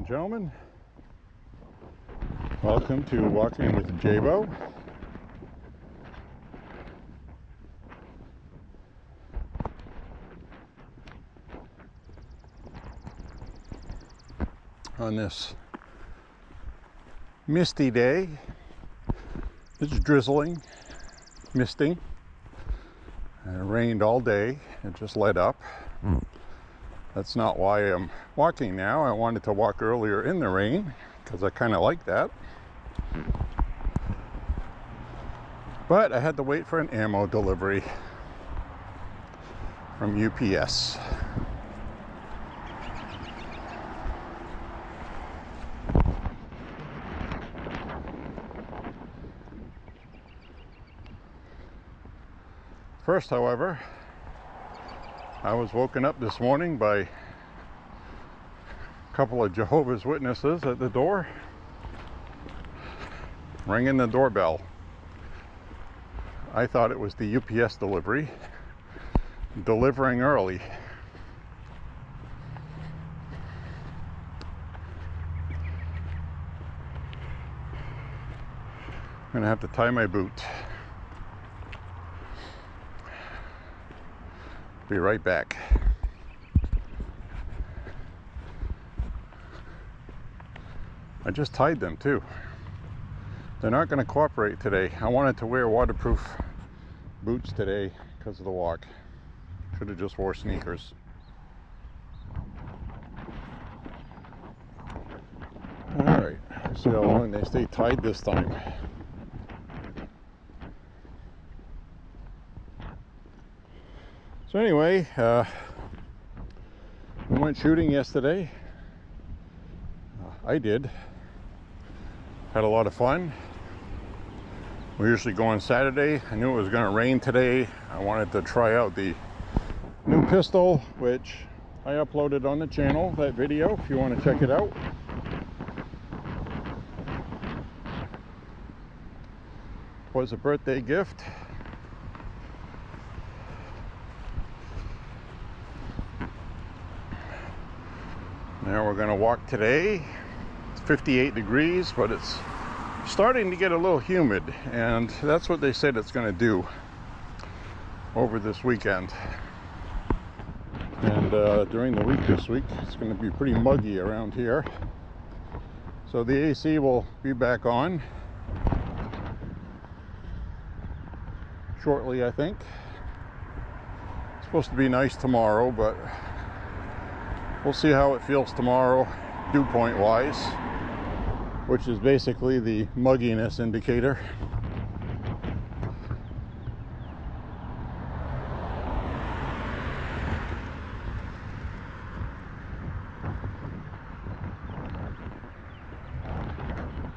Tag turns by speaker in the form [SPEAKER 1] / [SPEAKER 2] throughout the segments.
[SPEAKER 1] and gentlemen, welcome to Walking with J.Beau. On this misty day, it's drizzling, misting, and it rained all day. It just let up. That's not why I'm walking now. I wanted to walk earlier in the rain because I kind of like that. But I had to wait for an ammo delivery from UPS. First, however, I was woken up this morning by a couple of Jehovah's Witnesses at the door, ringing the doorbell. I thought it was the UPS delivery, delivering early. I'm gonna have to tie my boot. Be right back. I just tied them too. They're not going to cooperate today. I wanted to wear waterproof boots today because of the walk. Should have just wore sneakers. Alright, let's see how long they stay tied this time. So anyway, we went shooting yesterday. I did. Had a lot of fun. We usually go on Saturday. I knew it was going to rain today. I wanted to try out the new pistol, which I uploaded on the channel, that video, if you want to check it out. It was a birthday gift. Now we're going to walk today. It's 58 degrees, but it's starting to get a little humid, and that's what they said it's going to do over this weekend. And during the week this week, it's going to be pretty muggy around here. So the AC will be back on shortly, I think. It's supposed to be nice tomorrow, but we'll see how it feels tomorrow, dew point wise, which is basically the mugginess indicator.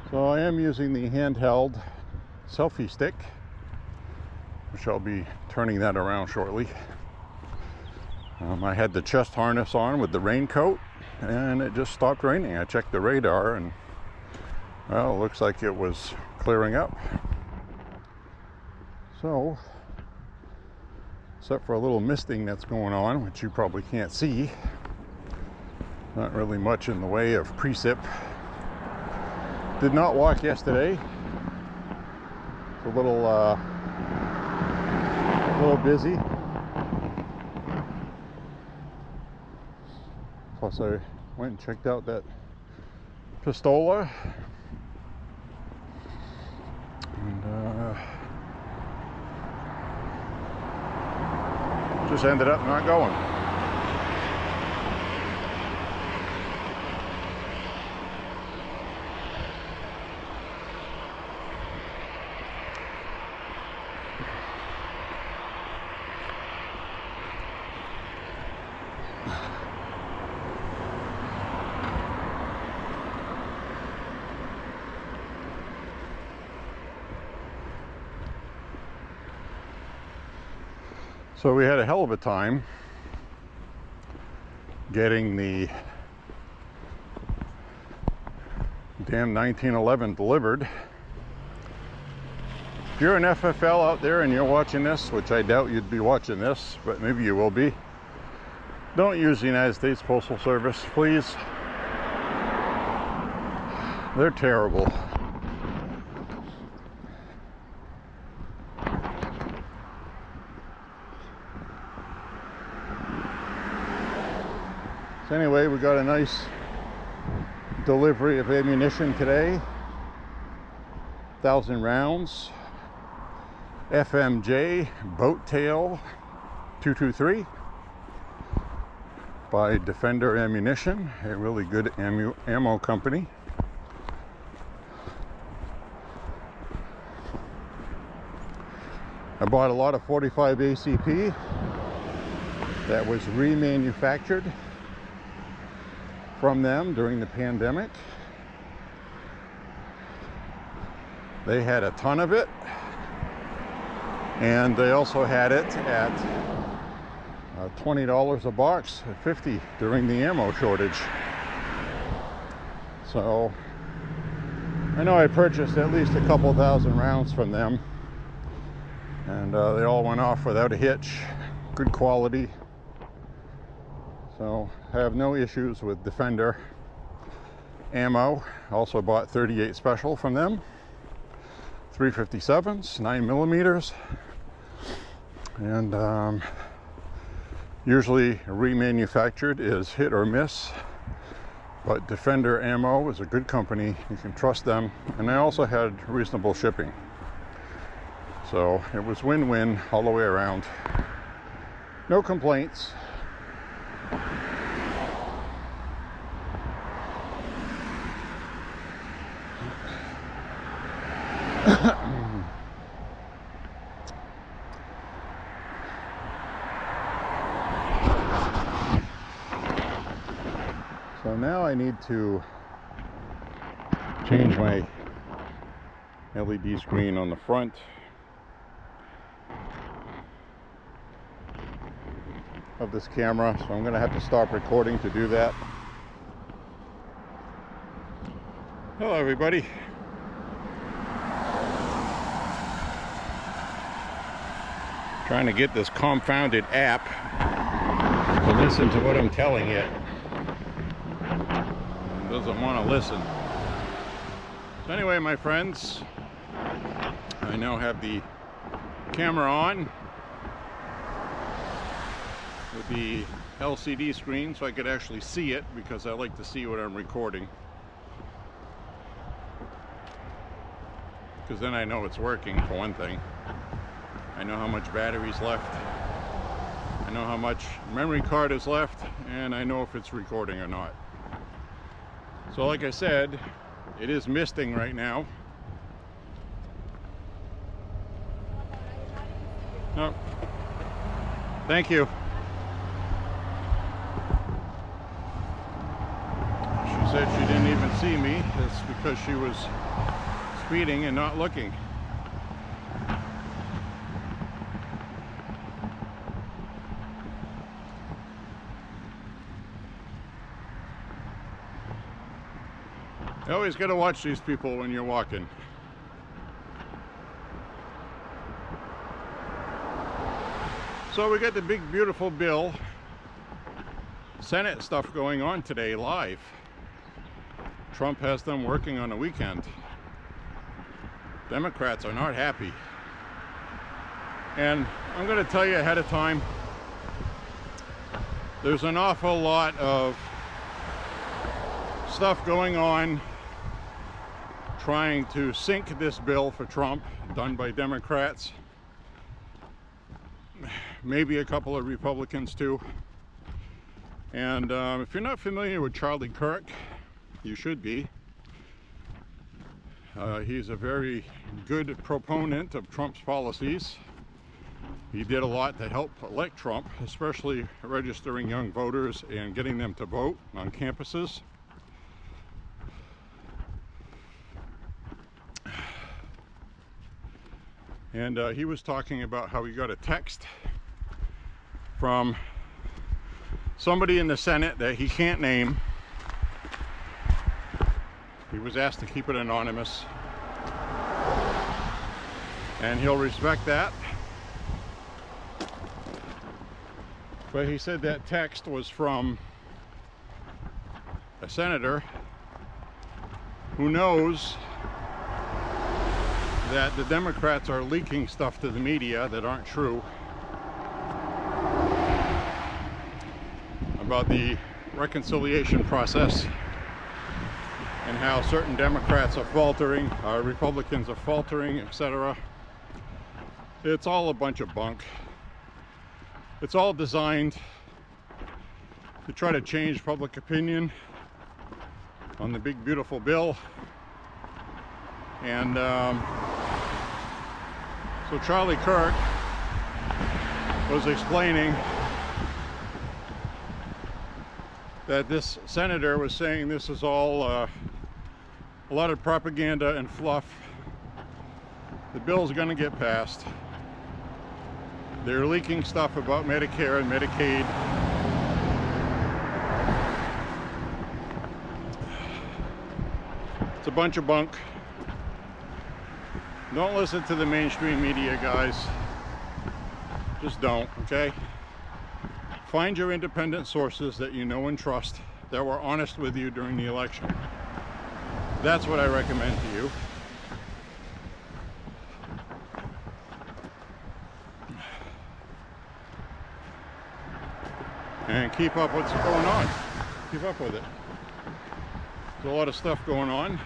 [SPEAKER 1] So I am using the handheld selfie stick, which I'll be turning that around shortly. I had the chest harness on with the raincoat, and it just stopped raining. I checked the radar, and well, it looks like it was clearing up. So, except for a little misting that's going on, which you probably can't see, not really much in the way of precip. Did not walk yesterday. It's a little busy. Plus I went and checked out that pistola, and just ended up not going. So we had a hell of a time getting the damn 1911 delivered. If you're an FFL out there and you're watching this, which I doubt you'd be watching this, but maybe you will be, don't use the United States Postal Service, please. They're terrible. So anyway, we got a nice delivery of ammunition today. 1,000 rounds. FMJ Boat Tail 223 by Defender Ammunition, a really good ammo company. I bought a lot of 45 ACP that was remanufactured from them during the pandemic. They had a ton of it, and they also had it at $20 a box, at $50 during the ammo shortage. So I know I purchased at least a couple thousand rounds from them, and they all went off without a hitch. Good quality. So I have no issues with Defender ammo. Also bought 38 Special from them, 357s, 9mm, and usually remanufactured is hit or miss, but Defender ammo is a good company. You can trust them, and I also had reasonable shipping, so it was win-win all the way around. No complaints. So now I need to change my LED screen on the front. Of this camera, so I'm going to have to stop recording to do that. Hello everybody. Trying to get this confounded app to listen to what I'm telling it. It doesn't want to listen. So anyway, my friends, I now have the camera on with the LCD screen so I could actually see it, because I like to see what I'm recording, because then I know it's working, for one thing. I know how much battery's left, I know how much memory card is left, and I know if it's recording or not. So like I said, it is misting right now. No. Thank you. She said she didn't even see me. That's because she was speeding and not looking. You always got to watch these people when you're walking. So we got the big beautiful bill Senate stuff going on today live. Trump has them working on a weekend. Democrats are not happy. And I'm going to tell you ahead of time, there's an awful lot of stuff going on trying to sink this bill for Trump, done by Democrats, maybe a couple of Republicans too. And if you're not familiar with Charlie Kirk, you should be. He's a very good proponent of Trump's policies. He did a lot to help elect Trump, especially registering young voters and getting them to vote on campuses. And he was talking about how he got a text from somebody in the Senate that he can't name. He was asked to keep it anonymous, and he'll respect that. But he said that text was from a senator who knows that the Democrats are leaking stuff to the media that aren't true about the reconciliation process and how certain Democrats are faltering, Republicans are faltering, etc. It's all a bunch of bunk. It's all designed to try to change public opinion on the big beautiful bill. And so Charlie Kirk was explaining that this senator was saying this is all a lot of propaganda and fluff. The bill's going to get passed. They're leaking stuff about Medicare and Medicaid. It's a bunch of bunk. Don't listen to the mainstream media, guys. Just don't, okay? Find your independent sources that you know and trust, that were honest with you during the election. That's what I recommend to you. And keep up what's going on. Keep up with it. There's a lot of stuff going on.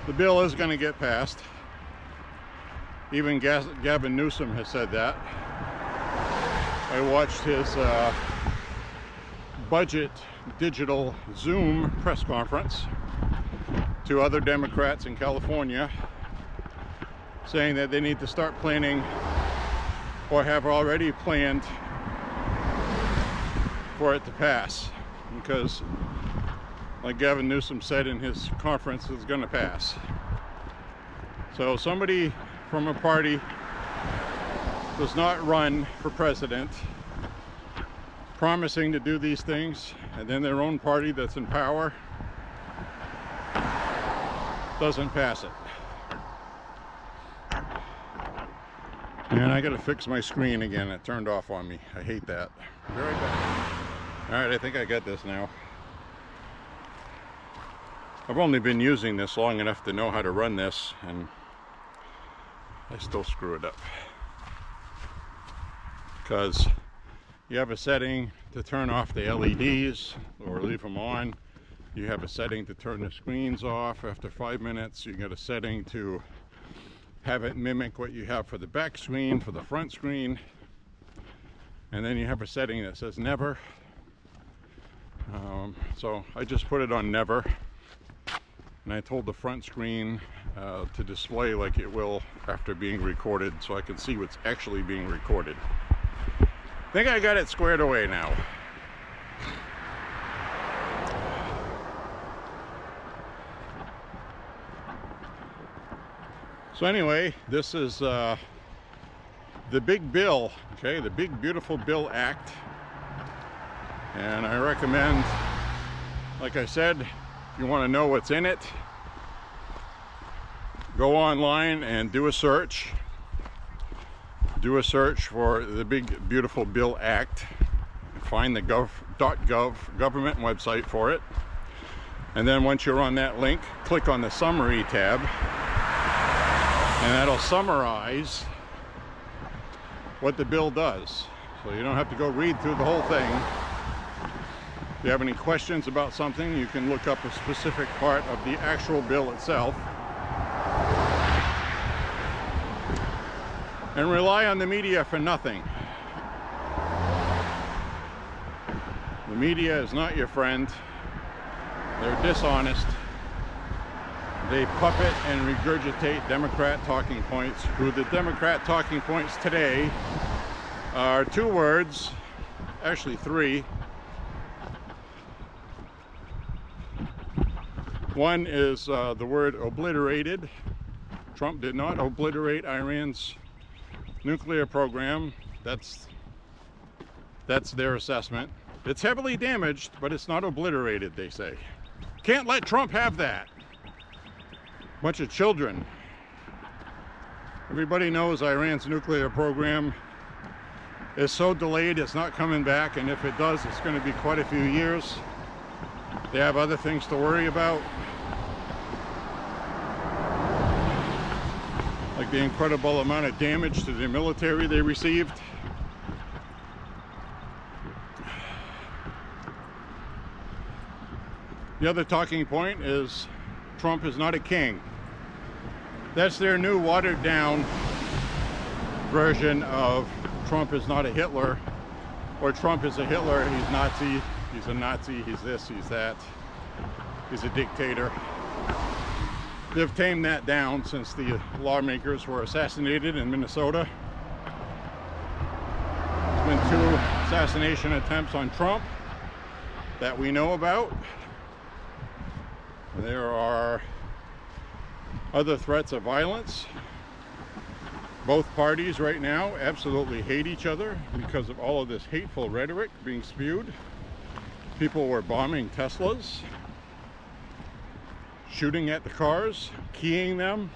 [SPEAKER 1] The bill is going to get passed. Even Gavin Newsom has said that. I watched his budget digital Zoom press conference to other Democrats in California, saying that they need to start planning, or have already planned, for it to pass, because like Gavin Newsom said in his conference, it's going to pass. So somebody from a party does not run for president promising to do these things, and then their own party that's in power doesn't pass it. And I gotta fix my screen again. It turned off on me. I hate that. Be right back. Alright, I think I got this now. I've only been using this long enough to know how to run this, and I still screw it up. Because you have a setting to turn off the LEDs or leave them on. You have a setting to turn the screens off after 5 minutes. You got a setting to have it mimic what you have for the back screen, for the front screen. And then you have a setting that says never. So I just put it on never. And I told the front screen to display like it will after being recorded, so I can see what's actually being recorded. I think I got it squared away now. So anyway, this is the big bill, okay? The Big Beautiful Bill Act. And I recommend, like I said, if you want to know what's in it, go online and do a search. Do a search for the Big Beautiful Bill Act. Find the .gov government website for it. And then once you're on that link, click on the summary tab. And that'll summarize what the bill does. So you don't have to go read through the whole thing. If you have any questions about something, you can look up a specific part of the actual bill itself. And rely on the media for nothing. The media is not your friend. They're dishonest. They puppet and regurgitate Democrat talking points. Who the Democrat talking points today are two words, actually three. One is the word obliterated. Trump did not obliterate Iran's nuclear program. That's their assessment. It's heavily damaged, but it's not obliterated, they say. Can't let Trump have that. Bunch of children. Everybody knows Iran's nuclear program is so delayed it's not coming back, and if it does, it's going to be quite a few years. They have other things to worry about, like the incredible amount of damage to the military they received. The other talking point is Trump is not a king. That's their new watered down version of Trump is not a Hitler, or Trump is a Hitler, he's Nazi, he's a Nazi, he's this, he's that, he's a dictator. They've tamed that down since the lawmakers were assassinated in Minnesota. There's been 2 assassination attempts on Trump that we know about. There are other threats of violence. Both parties right now absolutely hate each other because of all of this hateful rhetoric being spewed. People were bombing Teslas, shooting at the cars, keying them,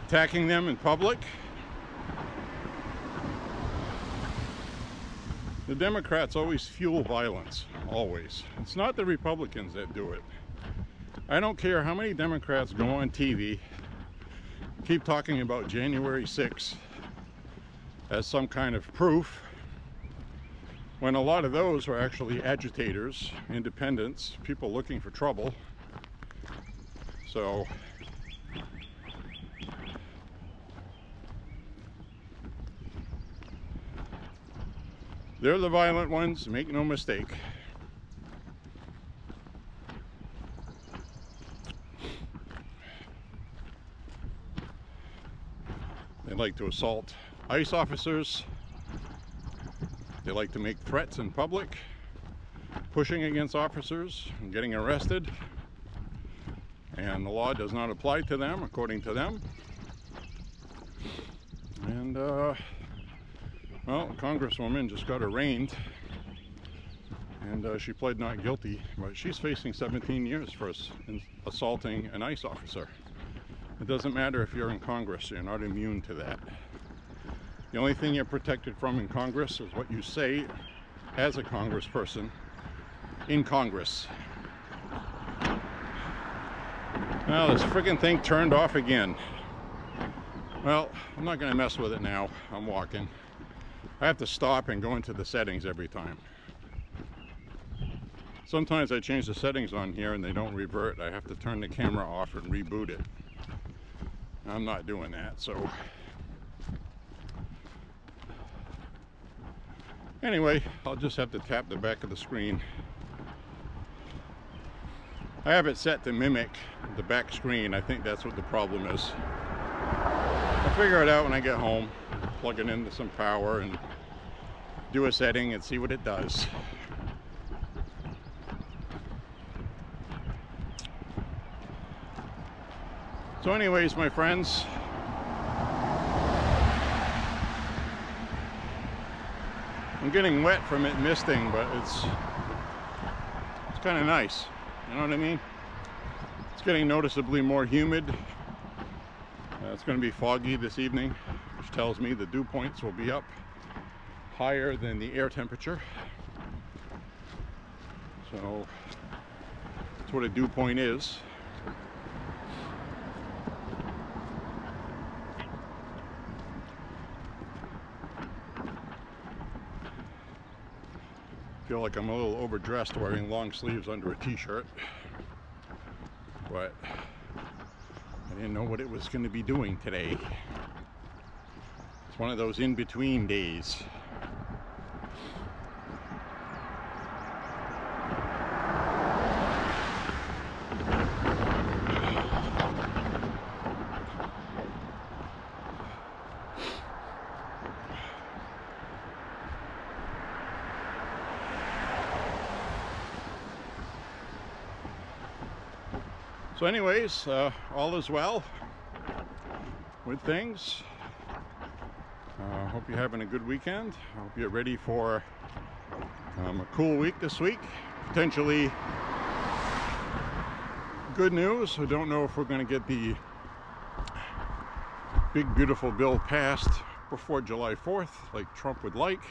[SPEAKER 1] attacking them in public. The Democrats always fuel violence, always. It's not the Republicans that do it. I don't care how many Democrats go on TV, keep talking about January 6th as some kind of proof, when a lot of those were actually agitators, independents, people looking for trouble. So they're the violent ones, make no mistake. They like to assault ICE officers. They like to make threats in public, pushing against officers and getting arrested. And the law does not apply to them, according to them. And, well, a congresswoman just got arraigned, and she pled not guilty, but she's facing 17 years for assaulting an ICE officer. It doesn't matter if you're in Congress, you're not immune to that. The only thing you're protected from in Congress is what you say as a congressperson in Congress. Now this friggin' thing turned off again. Well, I'm not gonna mess with it now. I'm walking. I have to stop and go into the settings every time. Sometimes I change the settings on here and they don't revert. I have to turn the camera off and reboot it. I'm not doing that, so anyway, I'll just have to tap the back of the screen. I have it set to mimic the back screen. I think that's what the problem is. I'll figure it out when I get home, plug it into some power and do a setting and see what it does. So anyways, my friends, I'm getting wet from it misting, but it's kind of nice. You know what I mean? It's getting noticeably more humid. It's going to be foggy this evening, which tells me the dew points will be up higher than the air temperature. So that's what a dew point is. I feel like I'm a little overdressed wearing long sleeves under a t-shirt, but I didn't know what it was going to be doing today. It's one of those in-between days. So anyways, all is well with things. Hope you're having a good weekend. I hope you're ready for a cool week this week. Potentially good news. I don't know if we're going to get the big beautiful bill passed before July 4th like Trump would like.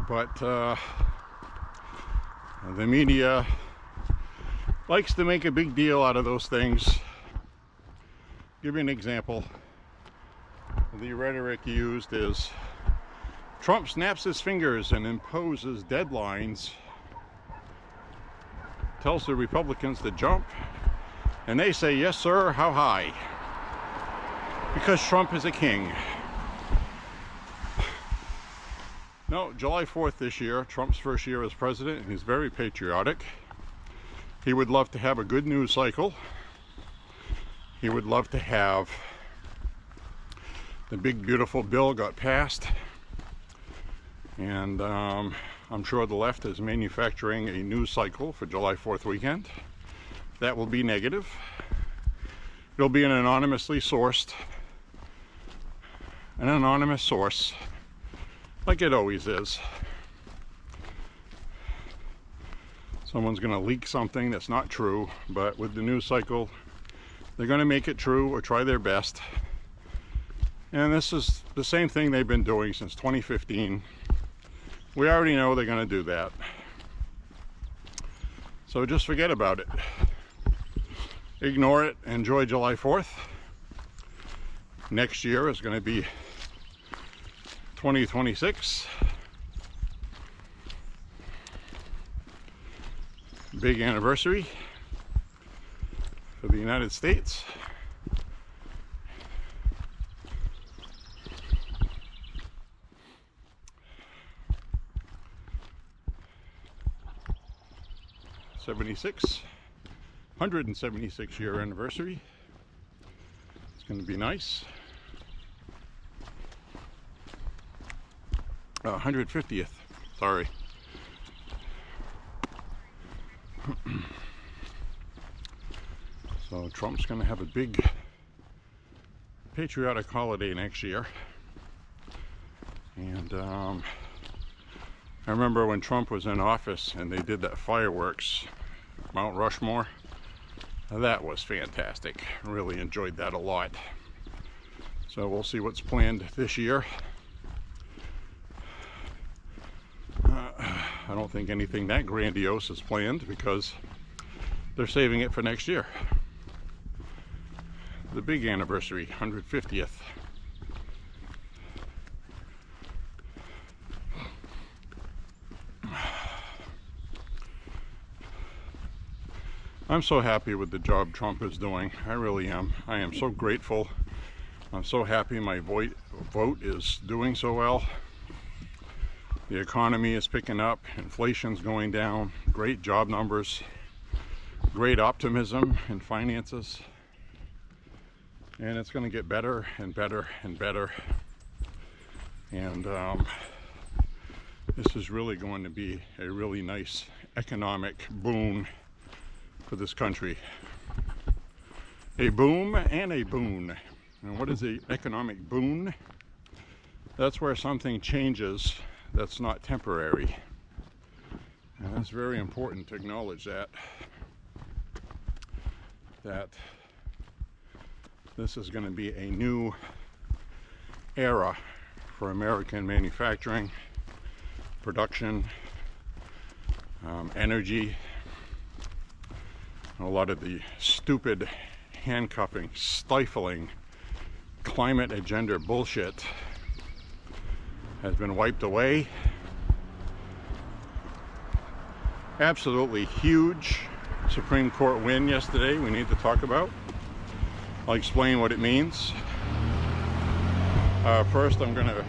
[SPEAKER 1] But the media likes to make a big deal out of those things. Give you an example. The rhetoric used is Trump snaps his fingers and imposes deadlines, tells the Republicans to jump, and they say, yes sir, how high? Because Trump is a king. No, July 4th this year, Trump's first year as president, and he's very patriotic. He would love to have a good news cycle. He would love to have the big beautiful bill got passed, and I'm sure the left is manufacturing a news cycle for July 4th weekend. That will be negative. It'll be an anonymously sourced, an anonymous source, like it always is. Someone's going to leak something that's not true, but with the news cycle, they're going to make it true or try their best. And this is the same thing they've been doing since 2015. We already know they're going to do that. So just forget about it. Ignore it. Enjoy July 4th. Next year is going to be 2026. Big anniversary for the United States. '76, 176 year anniversary. It's going to be nice. 150th, sorry. So Trump's going to have a big patriotic holiday next year. And I remember when Trump was in office and they did that fireworks, Mount Rushmore. That was fantastic. Really enjoyed that a lot. So we'll see what's planned this year. I don't think anything that grandiose is planned because they're saving it for next year. The big anniversary, 150th. I'm so happy with the job Trump is doing. I really am. I am so grateful. I'm so happy my vote is doing so well. The economy is picking up, inflation's going down, great job numbers, great optimism in finances, and it's going to get better and better and better. And this is really going to be a really nice economic boon for this country. A boom and a boon. And what is the economic boon? That's where something changes that's not temporary. And that's very important to acknowledge that this is going to be a new era for American manufacturing, production, energy. A lot of the stupid, handcuffing, stifling climate agenda bullshit has been wiped away. Absolutely huge Supreme Court win yesterday we need to talk about. I'll explain what it means. First, I'm going to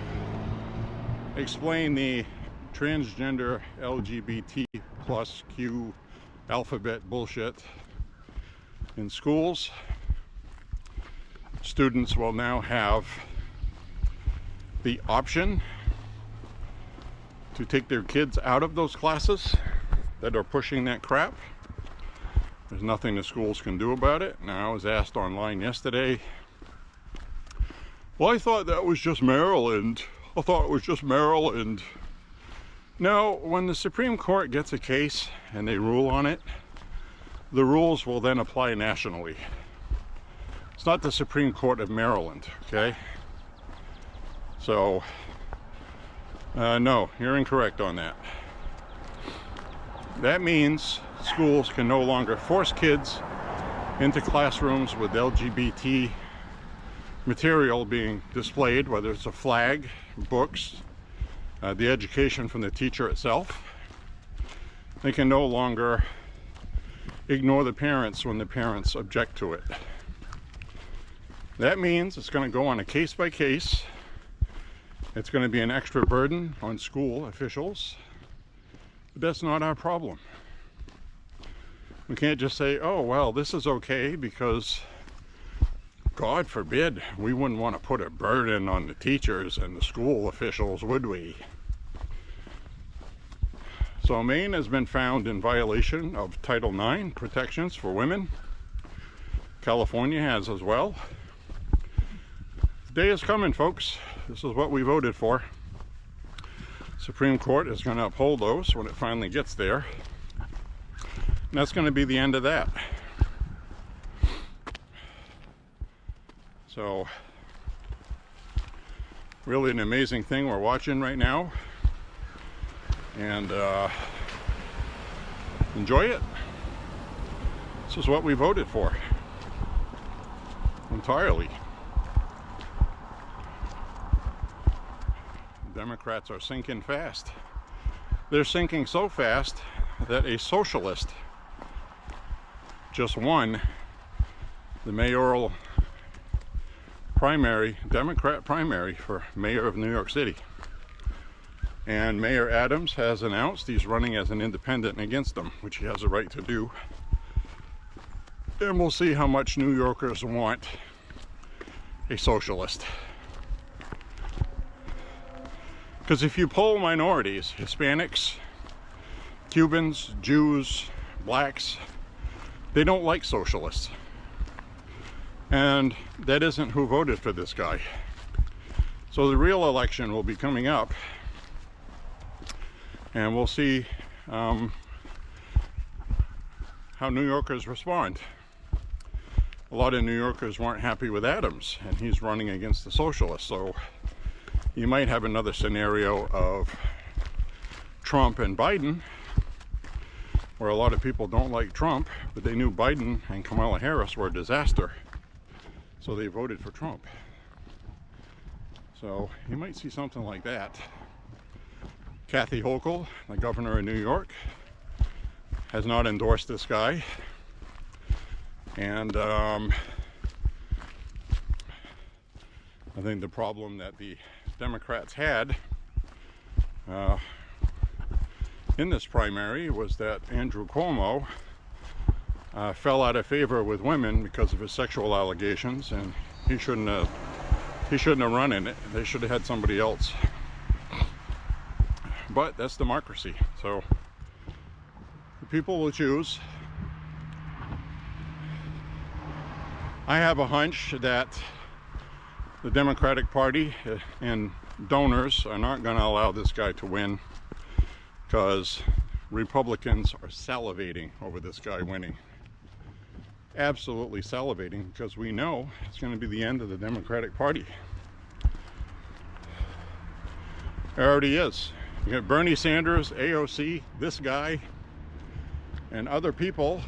[SPEAKER 1] explain the transgender LGBT plus Q alphabet bullshit in schools. Students will now have the option to take their kids out of those classes that are pushing that crap. There's nothing the schools can do about it. Now, I was asked online yesterday, well, I thought that was just Maryland. I thought it was just Maryland. No, when the Supreme Court gets a case and they rule on it, the rules will then apply nationally. It's not the Supreme Court of Maryland, okay? So, no, you're incorrect on that. That means schools can no longer force kids into classrooms with LGBT material being displayed, whether it's a flag, books, the education from the teacher itself. They can no longer ignore the parents when the parents object to it. That means it's going to go on a case by case. It's going to be an extra burden on school officials. But that's not our problem. We can't just say, oh, well, this is okay because, God forbid, we wouldn't want to put a burden on the teachers and the school officials, would we? So Maine has been found in violation of Title IX protections for women. California has as well. The day is coming, folks. This is what we voted for. Supreme Court is going to uphold those when it finally gets there. And that's going to be the end of that. So, really an amazing thing we're watching right now. And enjoy it. This is what we voted for. Entirely. Democrats are sinking fast. They're sinking so fast that a socialist just won the mayoral primary, Democrat primary for mayor of New York City. And Mayor Adams has announced he's running as an independent against them, which he has a right to do. And we'll see how much New Yorkers want a socialist. Because if you poll minorities, Hispanics, Cubans, Jews, blacks, they don't like socialists. And that isn't who voted for this guy. So the real election will be coming up. And we'll see how New Yorkers respond. A lot of New Yorkers weren't happy with Adams, and he's running against the socialists. So you might have another scenario of Trump and Biden, where a lot of people don't like Trump, but they knew Biden and Kamala Harris were a disaster. So they voted for Trump. So you might see something like that. Kathy Hochul, the governor of New York, has not endorsed this guy. And I think the problem that the Democrats had in this primary was that Andrew Cuomo fell out of favor with women because of his sexual allegations, and he shouldn't have run in it. They should have had somebody else. But that's democracy, so the people will choose. I have a hunch that the Democratic Party and donors are not going to allow this guy to win, because Republicans are salivating over this guy winning. Absolutely salivating, because we know it's going to be the end of the Democratic Party. It already is. You got Bernie Sanders, AOC, this guy, and other people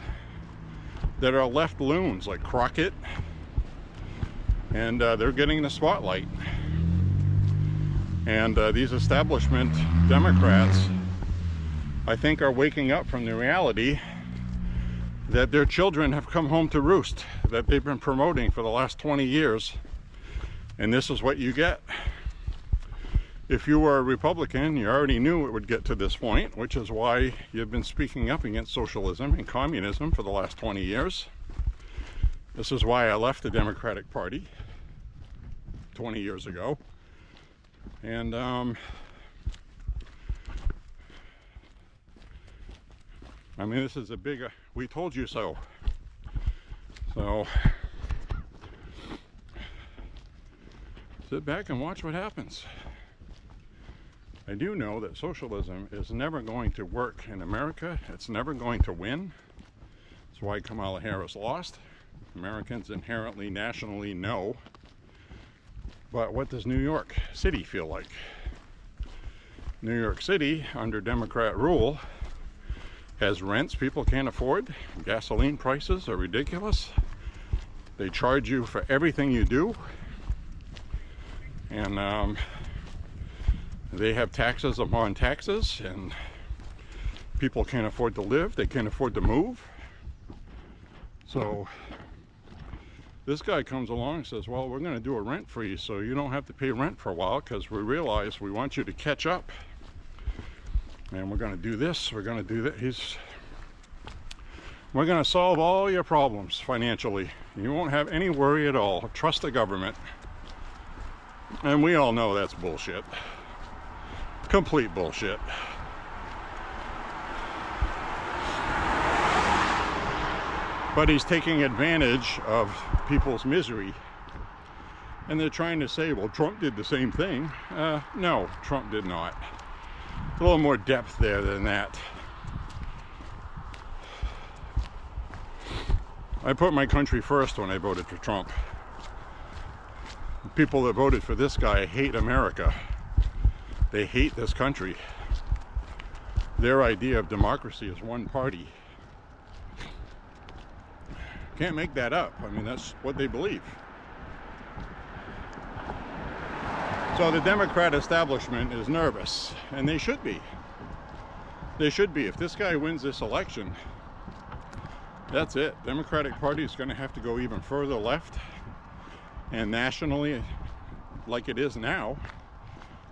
[SPEAKER 1] that are left loons like Crockett, and they're getting the spotlight. And these establishment Democrats, I think, are waking up from the reality that their children have come home to roost, that they've been promoting for the last 20 years, and this is what you get. If you were a Republican, you already knew it would get to this point, which is why you've been speaking up against socialism and communism for the last 20 years. This is why I left the Democratic Party 20 years ago. And I mean, this is a big, we told you so. So sit back and watch what happens. I do know that socialism is never going to work in America. It's never going to win. That's why Kamala Harris lost. Americans inherently, nationally know. But what does New York City feel like? New York City, under Democrat rule, has rents people can't afford. Gasoline prices are ridiculous. They charge you for everything you do. And they have taxes upon taxes, and people can't afford to live. They can't afford to move. So this guy comes along and says, well, we're going to do a rent freeze so you don't have to pay rent for a while, because we realize we want you to catch up. And we're going to do this, we're going to do that. We're going to solve all your problems financially. You won't have any worry at all. Trust the government. And we all know that's bullshit. Complete bullshit. But he's taking advantage of people's misery. And they're trying to say, well, Trump did the same thing. No, Trump did not. A little more depth there than that. I put my country first when I voted for Trump. The people that voted for this guy hate America. They hate this country. Their idea of democracy is one party. Can't make that up. I mean, that's what they believe. So the Democrat establishment is nervous, and they should be. They should be. If this guy wins this election, that's it. Democratic Party is going to have to go even further left, and nationally, like it is now,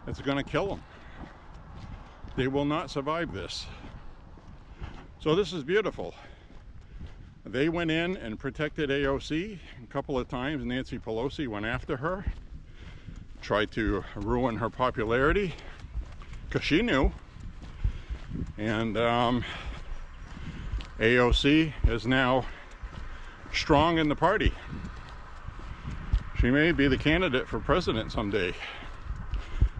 [SPEAKER 1] it's going to kill them. They will not survive this. So this is beautiful. They went in and protected AOC a couple of times. Nancy Pelosi went after her, tried to ruin her popularity, because she knew. And AOC is now strong in the party. She may be the candidate for president someday.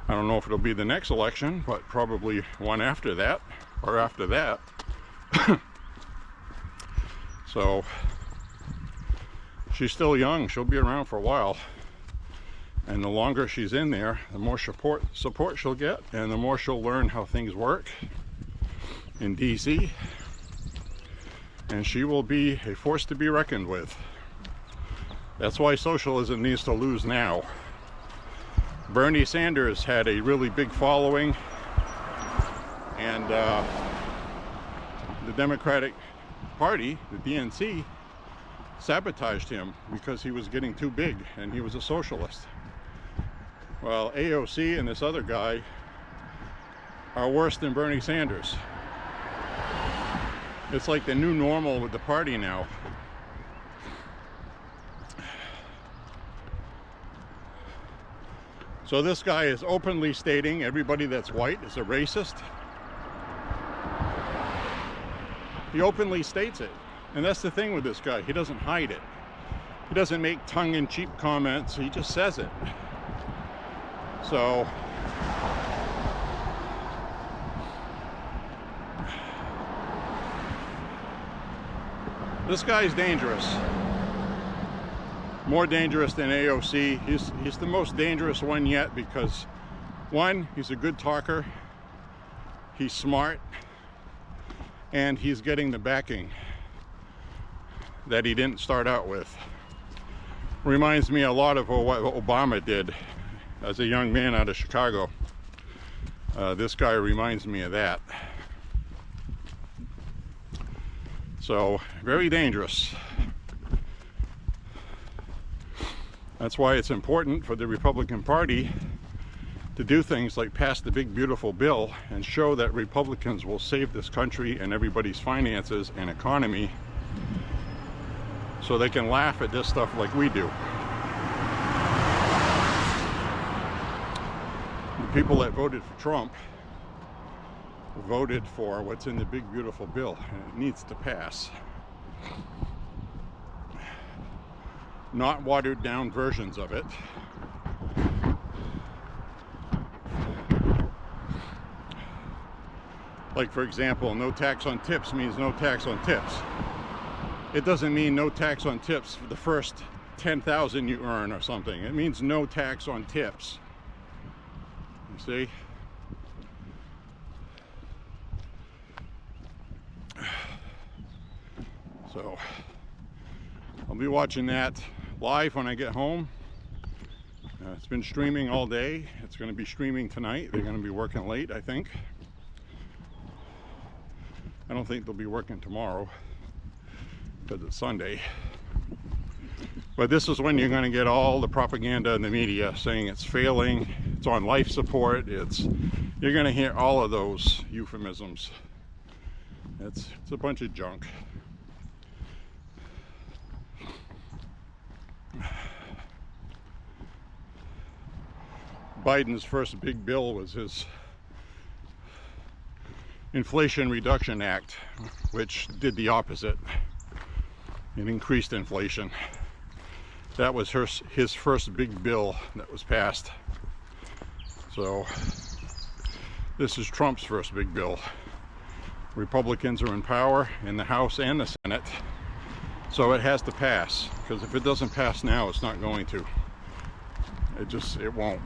[SPEAKER 1] I don't know if it'll be the next election, but probably one after that, or after that. So she's still young. She'll be around for a while. And the longer she's in there, the more support she'll get, and the more she'll learn how things work in DC. And she will be a force to be reckoned with. That's why socialism needs to lose now. Bernie Sanders had a really big following, and the Democratic Party, the DNC, sabotaged him because he was getting too big and he was a socialist. Well, AOC and this other guy are worse than Bernie Sanders. It's like the new normal with the party now. So this guy is openly stating everybody that's white is a racist. He openly states it. And that's the thing with this guy. He doesn't hide it. He doesn't make tongue-in-cheek comments. He just says it. So this guy's dangerous. More dangerous than AOC. He's the most dangerous one yet because, one, he's a good talker, he's smart, and he's getting the backing that he didn't start out with. Reminds me a lot of what Obama did as a young man out of Chicago. This guy reminds me of that. So, very dangerous. That's why it's important for the Republican Party to do things like pass the big beautiful bill and show that Republicans will save this country and everybody's finances and economy, so they can laugh at this stuff like we do. The people that voted for Trump voted for what's in the big beautiful bill, and it needs to pass. Not watered down versions of it. Like, for example, no tax on tips means no tax on tips. It doesn't mean no tax on tips for the first 10,000 you earn or something. It means no tax on tips. You see? So I'll be watching that live when I get home. It's been streaming all day. It's going to be streaming tonight. They're going to be working late, I think. I don't think they'll be working tomorrow because it's Sunday. But this is when you're going to get all the propaganda in the media saying it's failing, it's on life support, you're going to hear all of those euphemisms. It's a bunch of junk. Biden's first big bill was his Inflation Reduction Act, which did the opposite. It increased inflation. That was his first big bill that was passed. So this is Trump's first big bill. Republicans are in power in the House and the Senate, so it has to pass, because if it doesn't pass now, it's not going to. It won't.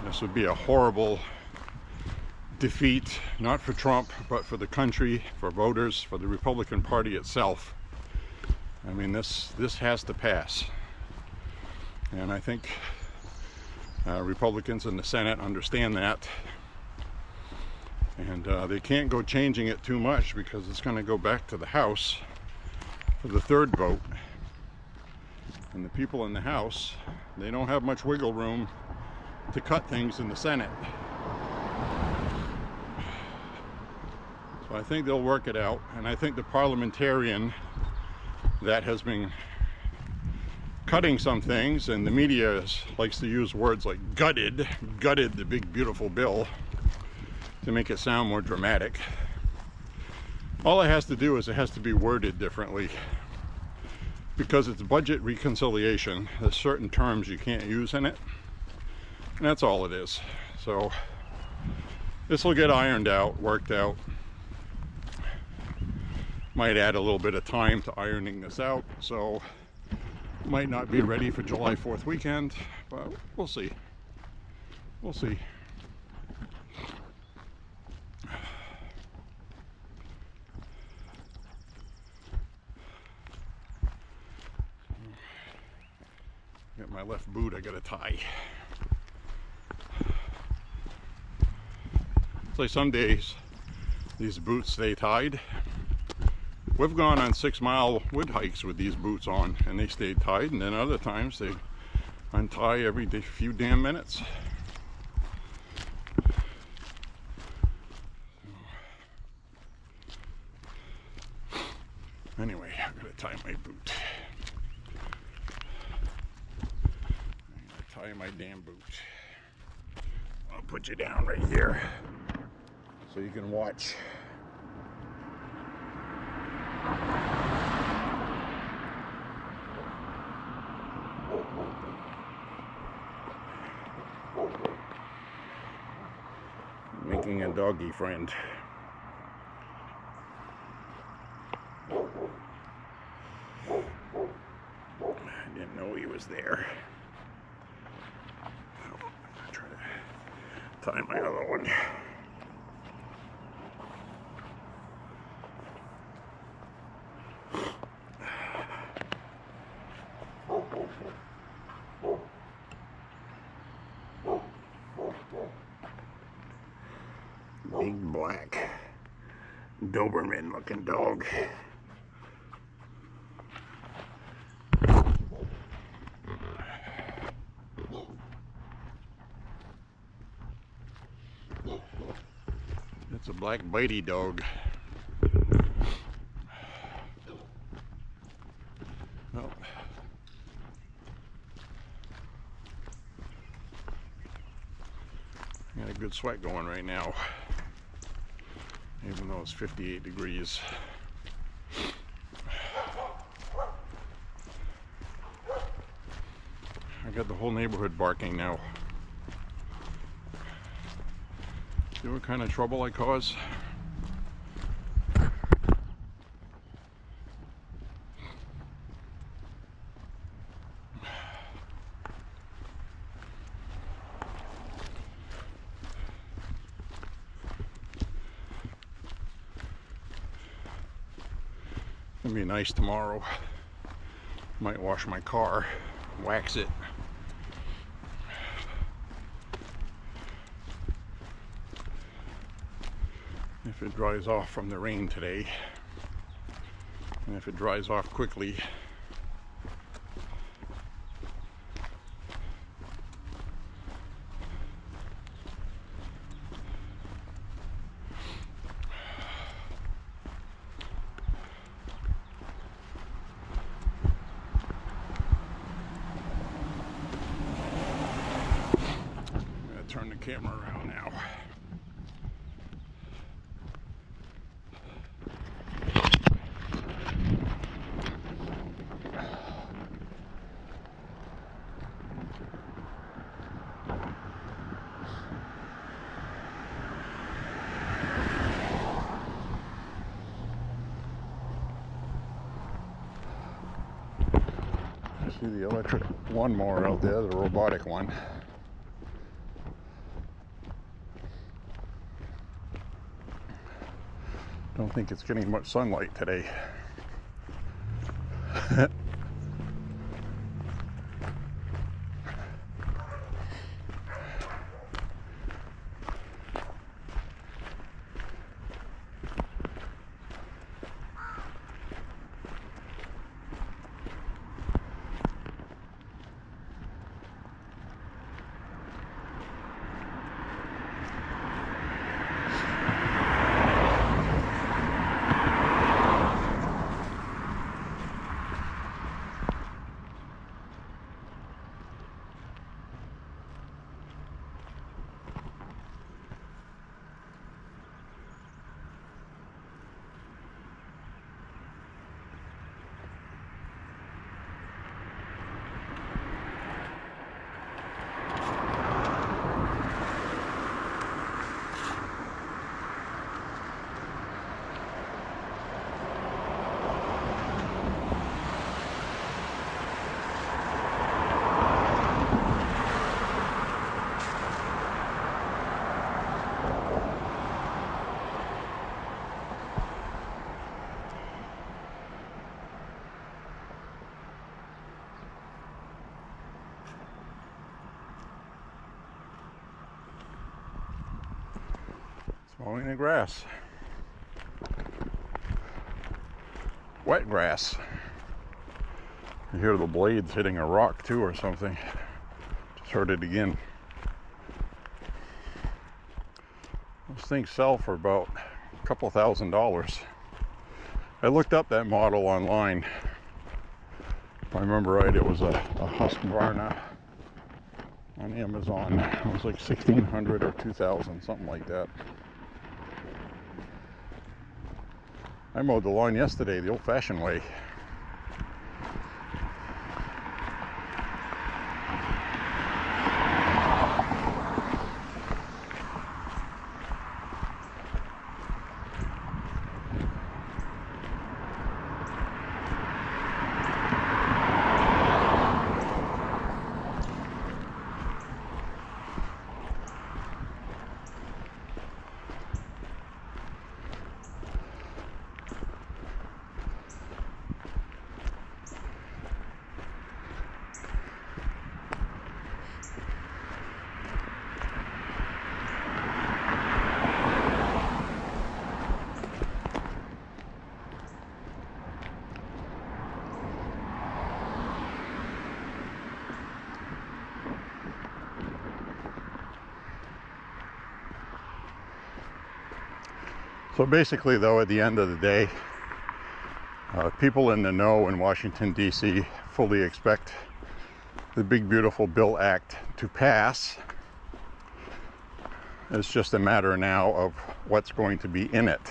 [SPEAKER 1] This would be a horrible defeat, not for Trump, but for the country, for voters, for the Republican Party itself. I mean, this has to pass. And I think Republicans in the Senate understand that. And they can't go changing it too much, because it's going to go back to the House for the third vote. And the people in the House, they don't have much wiggle room to cut things in the Senate. So I think they'll work it out. And I think the parliamentarian that has been cutting some things, and the media likes to use words like gutted the big beautiful bill to make it sound more dramatic. All it has to do is it has to be worded differently, because it's budget reconciliation. There's certain terms you can't use in it, and that's all it is. So this will get ironed out, worked out. Might add a little bit of time to ironing this out, so might not be ready for July 4th weekend, but we'll see. We'll see. Got my left boot I gotta tie. It's like some days these boots stay tied. We've gone on 6-mile wood hikes with these boots on and they stayed tied, and then other times they untie every few damn minutes. Anyway, I'm gonna tie my boot. I'm gonna tie my damn boot. I'll put you down right here so you can watch. Making a doggy friend. I didn't know he was there. I'm gonna try to tie my other one. Big black Doberman looking dog. It's a black bitey dog. Well, I got a good sweat going right now, even though it's 58 degrees. I got the whole neighborhood barking now. See what kind of trouble I cause? gonna be nice tomorrow. Might wash my car, wax it. If it dries off from the rain today, and if it dries off quickly, turn the camera around now. I see the electric lawnmower out there, the robotic one. Don't think it's getting much sunlight today. Mowing the grass. Wet grass. You hear the blades hitting a rock too or something. Just heard it again. Those things sell for about a couple $1,000s. I looked up that model online. If I remember right, it was a Husqvarna on Amazon. It was like $1,600 or $2,000, something like that. I mowed the lawn yesterday the old-fashioned way. So basically, though, at the end of the day, people in the know in Washington, D.C. fully expect the Big Beautiful Bill Act to pass. It's just a matter now of what's going to be in it.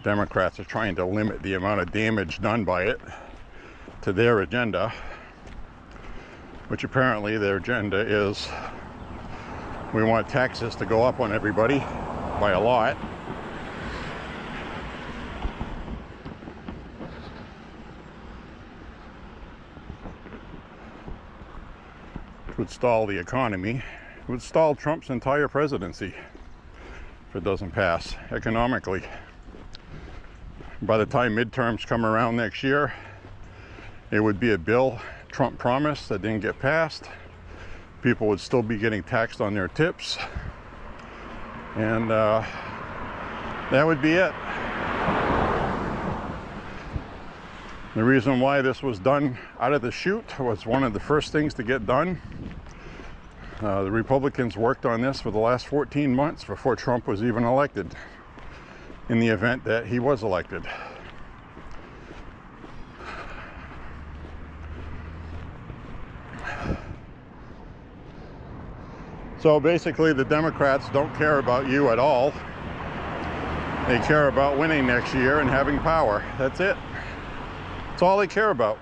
[SPEAKER 1] Democrats are trying to limit the amount of damage done by it to their agenda, which apparently their agenda is we want taxes to go up on everybody by a lot. Would stall the economy. It would stall Trump's entire presidency if it doesn't pass economically. by the time midterms come around next year, it would be a bill Trump promised that didn't get passed. People would still be getting taxed on their tips, and that would be it. The reason why this was done out of the chute was one of the first things to get done. The Republicans worked on this for the last 14 months before Trump was even elected, in the event that he was elected. So basically, the Democrats don't care about you at all. They care about winning next year and having power. That's it. That's all they care about.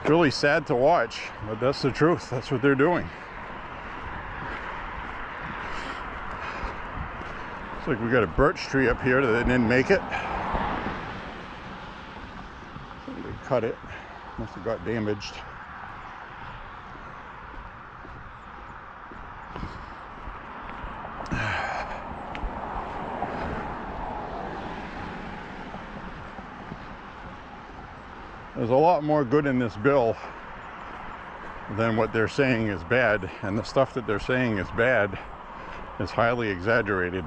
[SPEAKER 1] It's really sad to watch, but that's the truth. That's what they're doing. Looks like we got a birch tree up here that didn't make it. Somebody cut it. Must have got damaged. There's a lot more good in this bill than what they're saying is bad, and the stuff that they're saying is bad is highly exaggerated.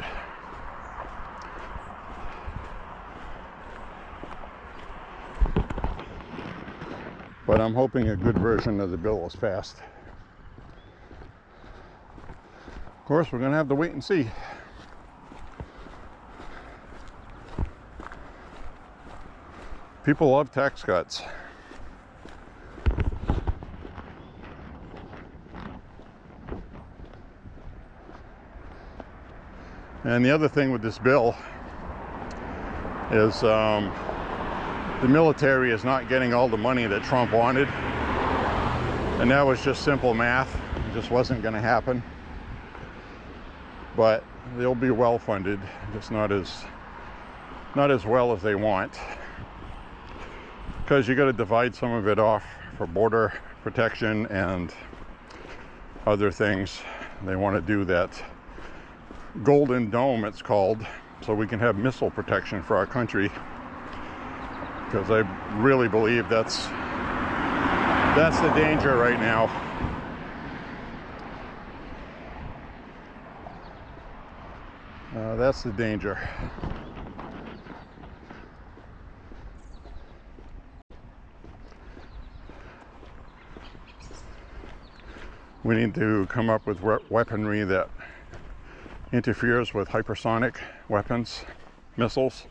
[SPEAKER 1] But I'm hoping a good version of the bill is passed. Of course, we're going to have to wait and see. People love tax cuts. And the other thing with this bill is the military is not getting all the money that Trump wanted. And that was just simple math. It just wasn't going to happen. But they'll be well funded, just not as well as they want. Because you got to divide some of it off for border protection and other things. They want to do that Golden Dome, it's called, so we can have missile protection for our country. Because I really believe that's the danger right now. That's the danger. We need to come up with weaponry that interferes with hypersonic weapons, missiles.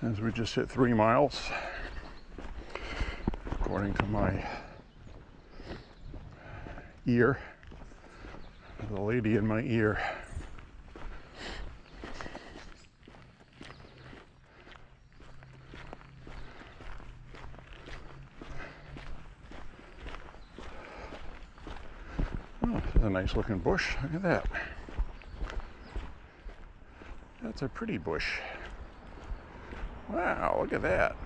[SPEAKER 1] As we just hit 3 miles, according to my ear, the lady in my ear. Oh, this is a nice looking bush. Look at that. That's a pretty bush. Wow, look at that.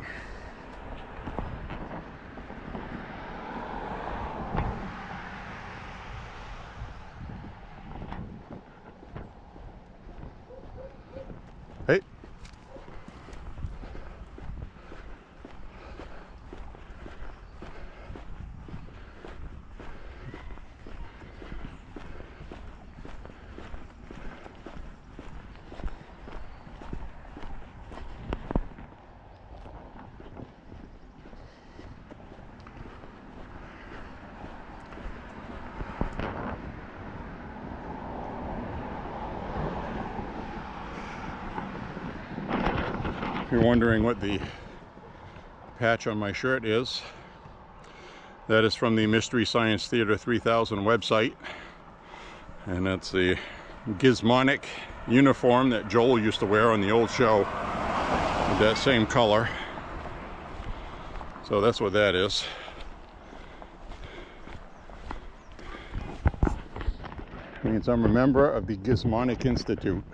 [SPEAKER 1] Hey. If you're wondering what the patch on my shirt is, that is from the Mystery Science Theater 3000 website, and that's the gizmonic uniform that Joel used to wear on the old show with that same color. So that's what that is. It means I'm a member of the Gizmonic Institute.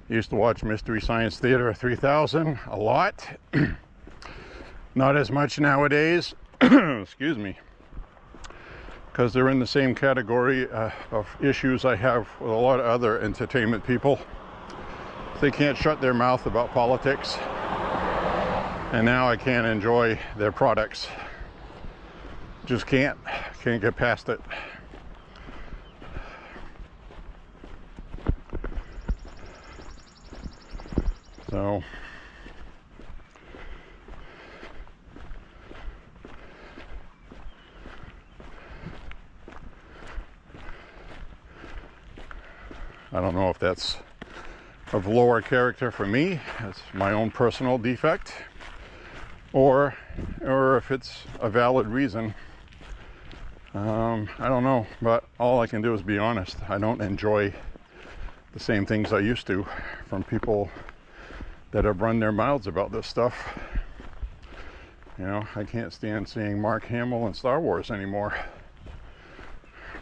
[SPEAKER 1] Used to watch Mystery Science Theater 3000 a lot. Not as much nowadays. Excuse me. because they're in the same category of issues I have with a lot of other entertainment people. They can't shut their mouth about politics, and now I can't enjoy their products. Just can't get past it. So I don't know if that's of lower character for me, it's my own personal defect, or if it's a valid reason. I don't know, but all I can do is be honest. I don't enjoy the same things I used to from people that have run their mouths about this stuff. You know, I can't stand seeing Mark Hamill in Star Wars anymore.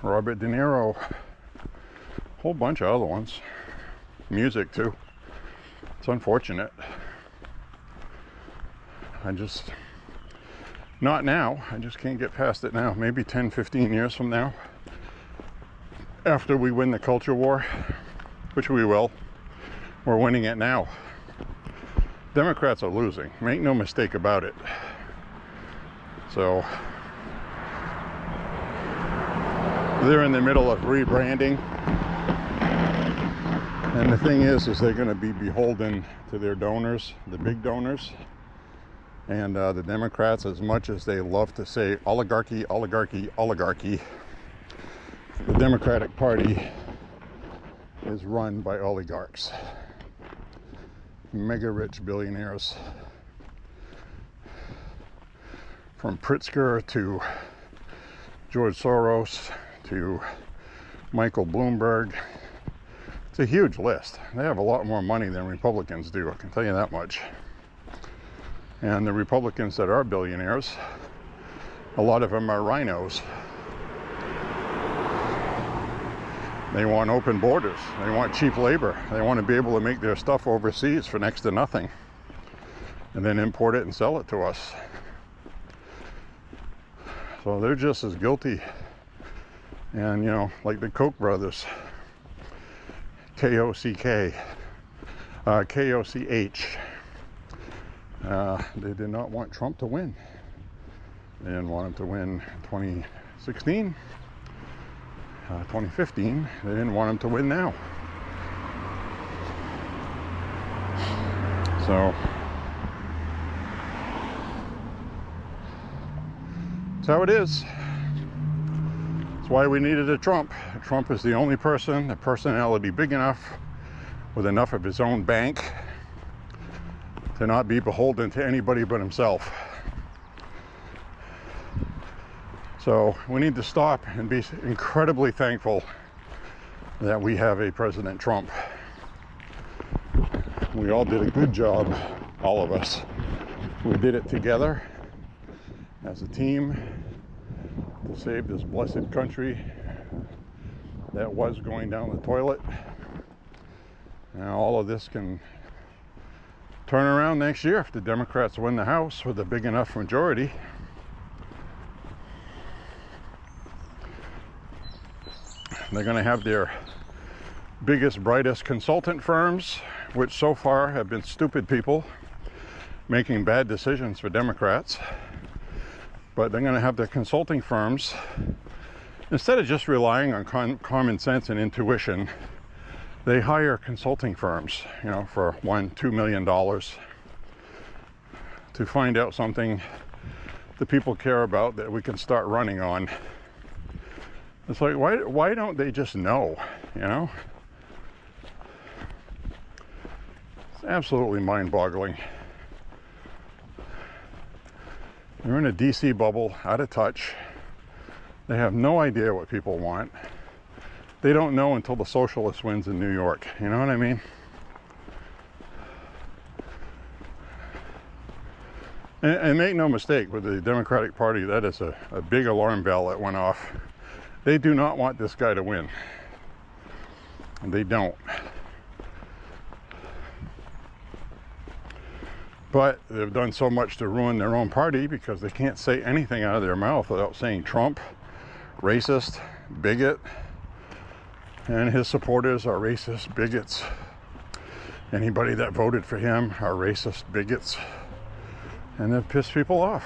[SPEAKER 1] Robert De Niro, a whole bunch of other ones. Music too. It's unfortunate. Not now. I just can't get past it now. Maybe 10, 15 years from now, after we win the culture war, which we will. We're winning it now. Democrats are losing. Make no mistake about it. So they're in the middle of rebranding. And the thing is they're going to be beholden to their donors, the big donors. And the Democrats, as much as they love to say oligarchy, oligarchy, oligarchy, the Democratic Party is run by oligarchs, mega rich billionaires, from Pritzker to George Soros to Michael Bloomberg. It's a huge list. They have a lot more money than Republicans do, I can tell you that much. And the Republicans that are billionaires, a lot of them are rhinos. They want open borders. They want cheap labor. They want to be able to make their stuff overseas for next to nothing and then import it and sell it to us. So they're just as guilty. And, you know, like the Koch brothers, K-O-C-K, K-O-C-H. They did not want Trump to win. They didn't want him to win 2016, 2015. They didn't want him to win now. So that's how it is. That's why we needed a Trump. Trump is the only person, a personality big enough, with enough of his own bank, to not be beholden to anybody but himself. So we need to stop and be incredibly thankful that we have a President Trump. We all did a good job, all of us. We did it together as a team to save this blessed country that was going down the toilet. Now all of this can turn around next year if the Democrats win the House with a big enough majority. They're going to have their biggest, brightest consultant firms, which so far have been stupid people making bad decisions for Democrats. But they're going to have their consulting firms, instead of just relying on common sense and intuition, they hire consulting firms, you know, for $1-2 million to find out something the people care about that we can start running on. It's like, why don't they just know, you know? It's absolutely mind-boggling. They're in a DC bubble, out of touch. They have no idea what people want. They don't know until the socialist wins in New York. You know what I mean? And make no mistake, with the Democratic Party, that is a big alarm bell that went off. They do not want this guy to win. And they don't. But they've done so much to ruin their own party because they can't say anything out of their mouth without saying Trump racist, bigot, and his supporters are racist, bigots. Anybody that voted for him are racist, bigots, and it pissed people off.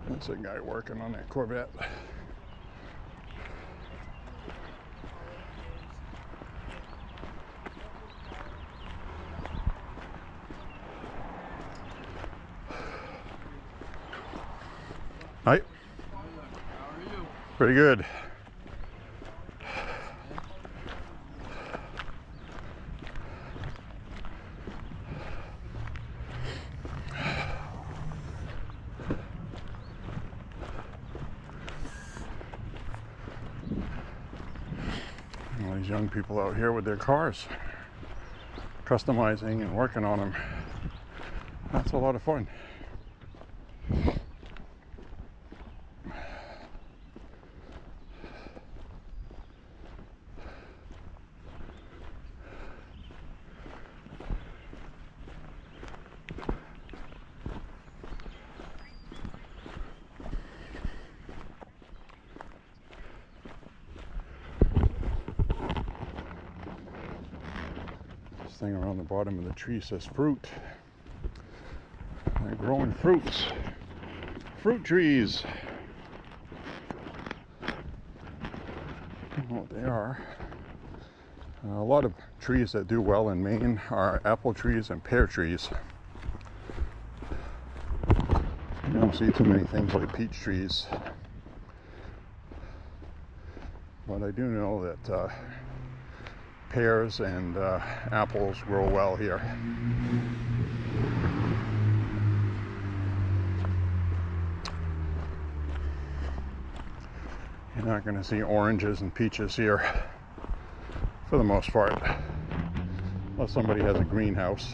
[SPEAKER 1] That's a guy working on that Corvette. Hi.
[SPEAKER 2] How are you?
[SPEAKER 1] Pretty good. All these young people out here with their cars, customizing and working on them. That's a lot of fun. This thing around the bottom of the tree says fruit. They're growing fruits. Fruit trees. I don't know what they are. A lot of trees that do well in Maine are apple trees and pear trees. You don't see too many things like peach trees. But I do know that pears and apples grow well here. You're not going to see oranges and peaches here for the most part, unless somebody has a greenhouse.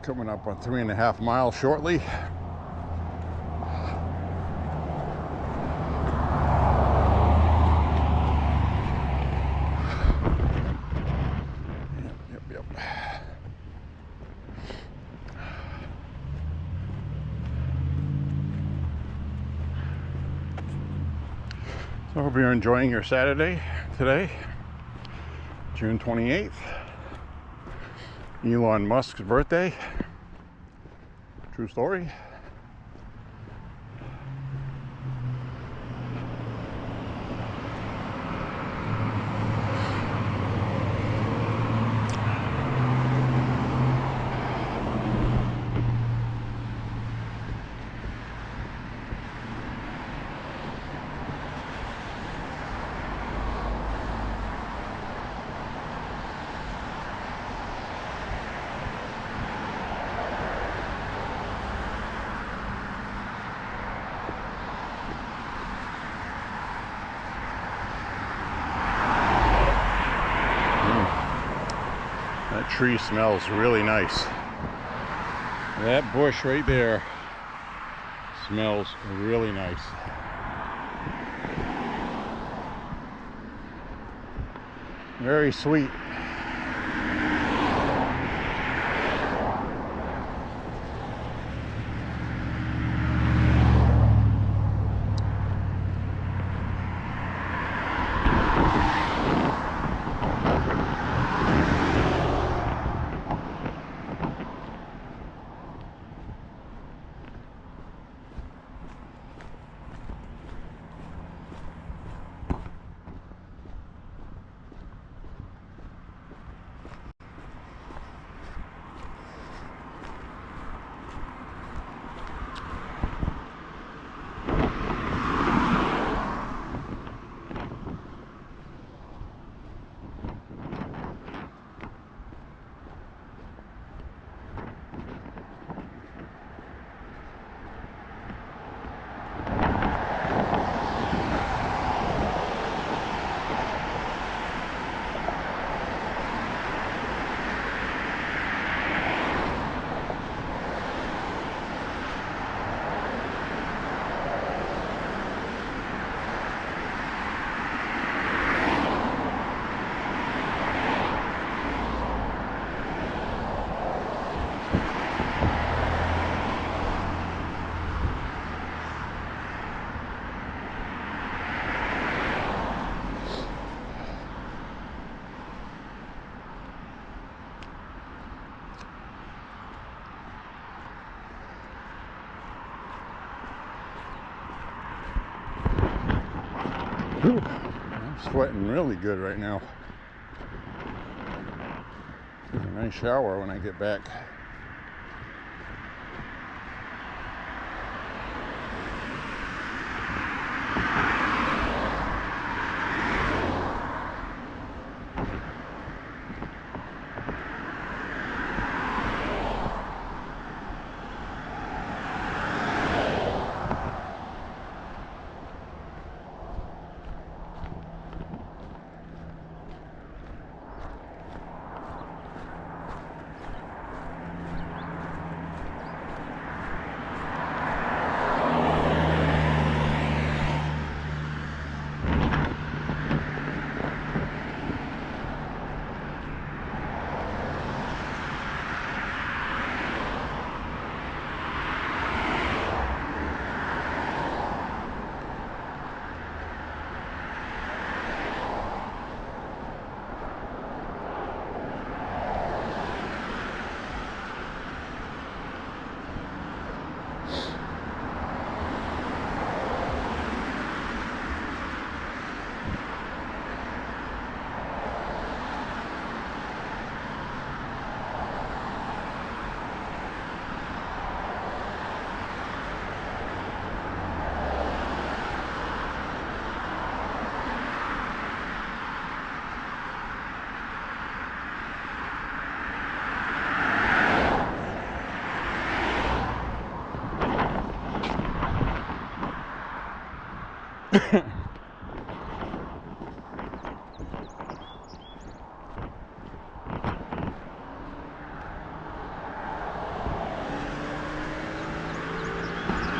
[SPEAKER 1] Coming up on 3.5 miles shortly. Yep, yep. So I hope you're enjoying your Saturday today, June 28th. Elon Musk's birthday. True story. That tree smells really nice. That bush right there smells really nice. Very sweet. Whew. I'm sweating really good right now. It's a nice shower when I get back.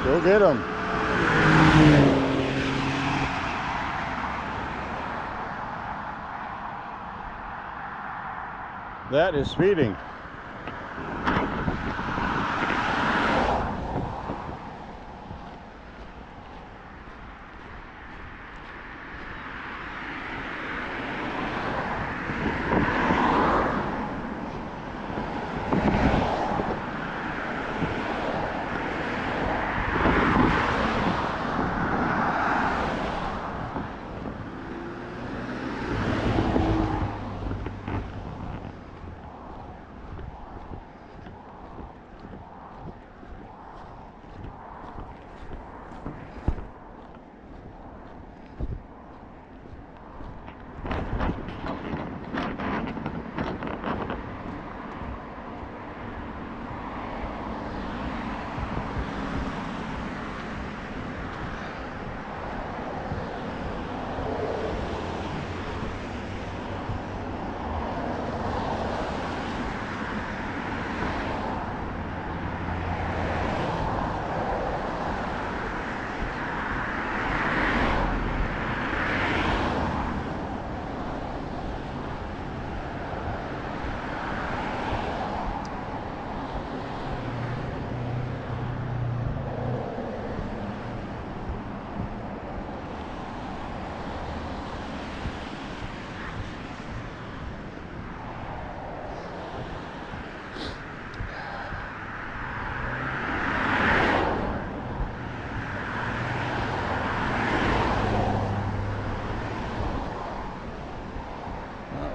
[SPEAKER 1] Go get him. That is speeding.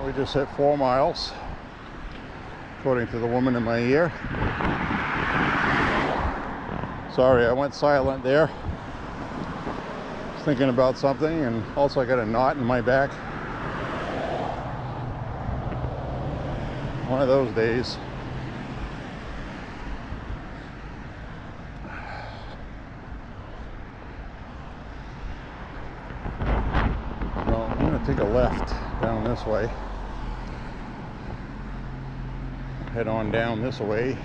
[SPEAKER 1] We just hit 4 miles, according to the woman in my ear. Sorry, I went silent there. I was thinking about something, and also I got a knot in my back. One of those days. Well, I'm going to take a left down this way. Head on down this way.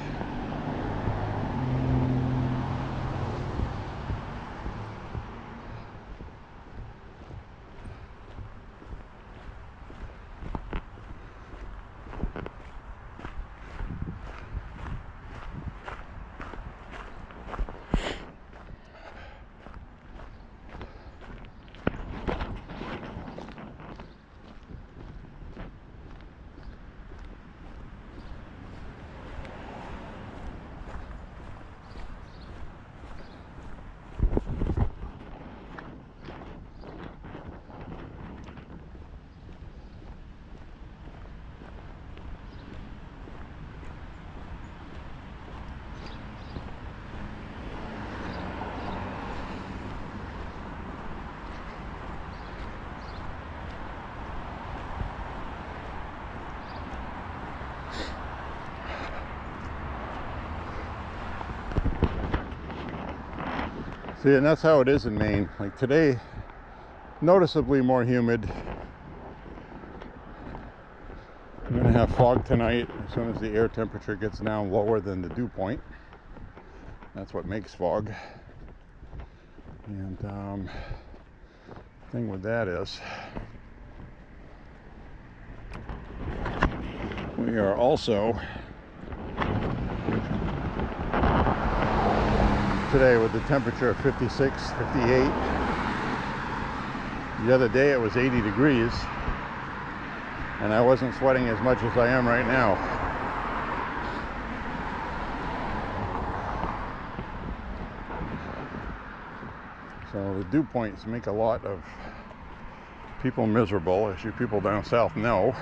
[SPEAKER 1] See, and that's how it is in Maine. Like today, noticeably more humid. I'm gonna have fog tonight as soon as the air temperature gets down lower than the dew point. That's what makes fog. And thing with that is we are also today with the temperature of 56, 58. The other day it was 80 degrees and I wasn't sweating as much as I am right now. So the dew points make a lot of people miserable, as you people down south know.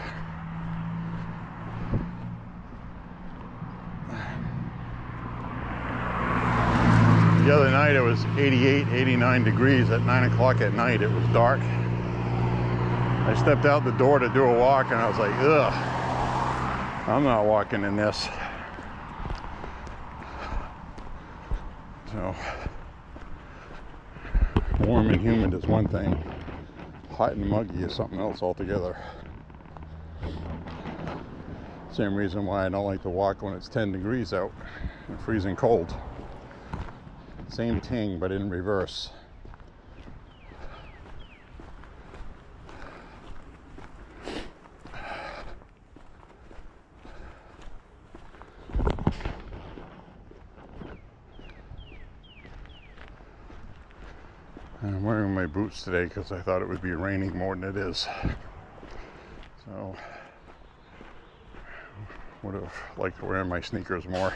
[SPEAKER 1] The other night it was 88, 89 degrees at 9 o'clock at night. It was dark. I stepped out the door to do a walk and I was like, ugh, I'm not walking in this. So, warm and humid is one thing. Hot and muggy is something else altogether. Same reason why I don't like to walk when it's 10 degrees out and freezing cold. Same thing, but in reverse. I'm wearing my boots today because I thought it would be raining more than it is. So, would have liked wearing my sneakers more.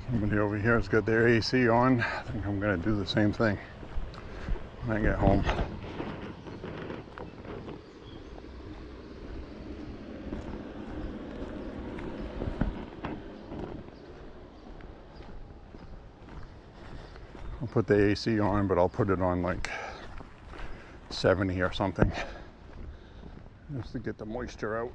[SPEAKER 1] Somebody over here has got their AC on. I think I'm going to do the same thing when I get home. I'll put the AC on, but I'll put it on like 70 or something just to get the moisture out.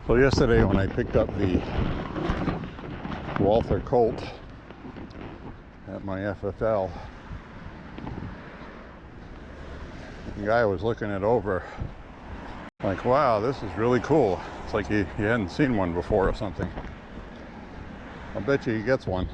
[SPEAKER 1] So yesterday when I picked up the Walther Colt at my FFL, the guy was looking it over like, wow, this is really cool. It's like he hadn't seen one before or something. I'll bet you he gets one.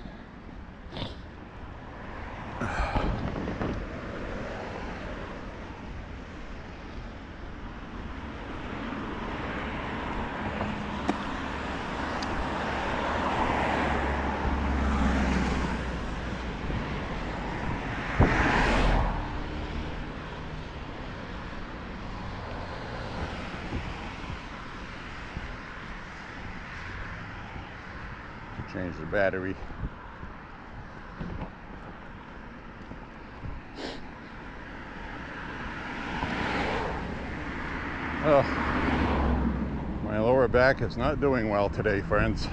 [SPEAKER 1] Change the battery. Oh, my lower back is not doing well today, friends.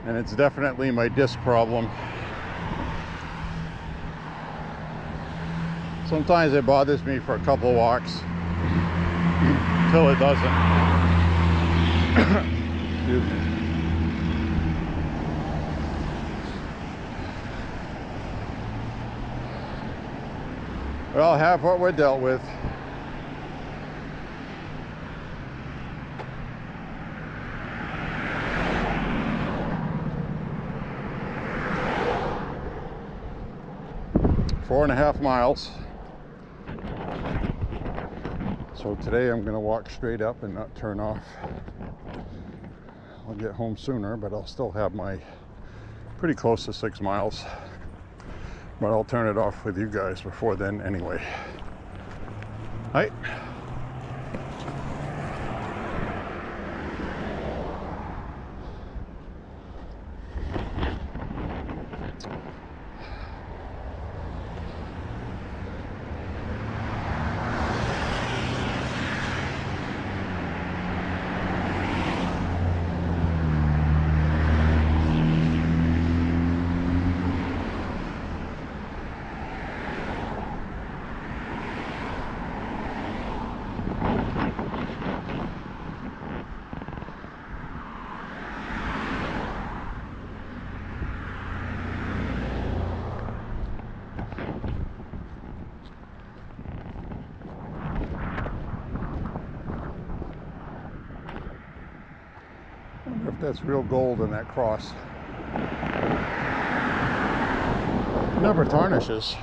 [SPEAKER 1] And it's definitely my disc problem. Sometimes it bothers me for a couple of walks until it doesn't. Excuse me. Well, have what we're dealt with. Four and a half miles. So today I'm going to walk straight up and not turn off. I'll get home sooner, but I'll still have my pretty close to 6 miles. But I'll turn it off with you guys before then anyway. Hi. I wonder if that's real gold in that cross. Never tarnishes.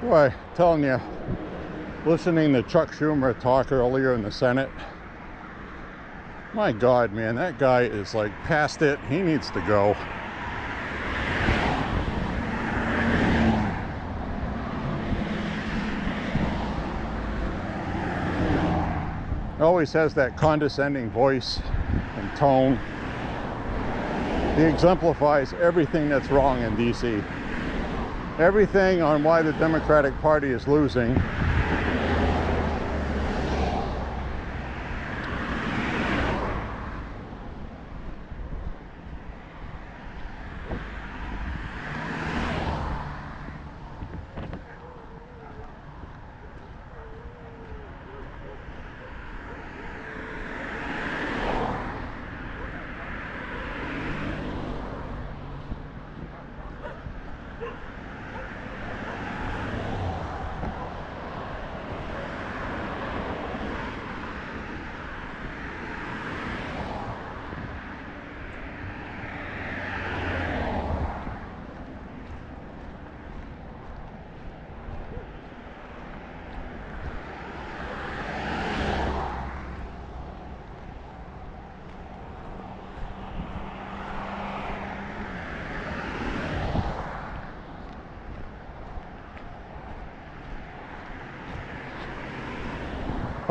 [SPEAKER 1] Boy, telling you, listening to Chuck Schumer talk earlier in the Senate, my God, man, that guy is like past it. He needs to go. Always has that condescending voice and tone. He exemplifies everything that's wrong in DC. Everything on why the Democratic Party is losing.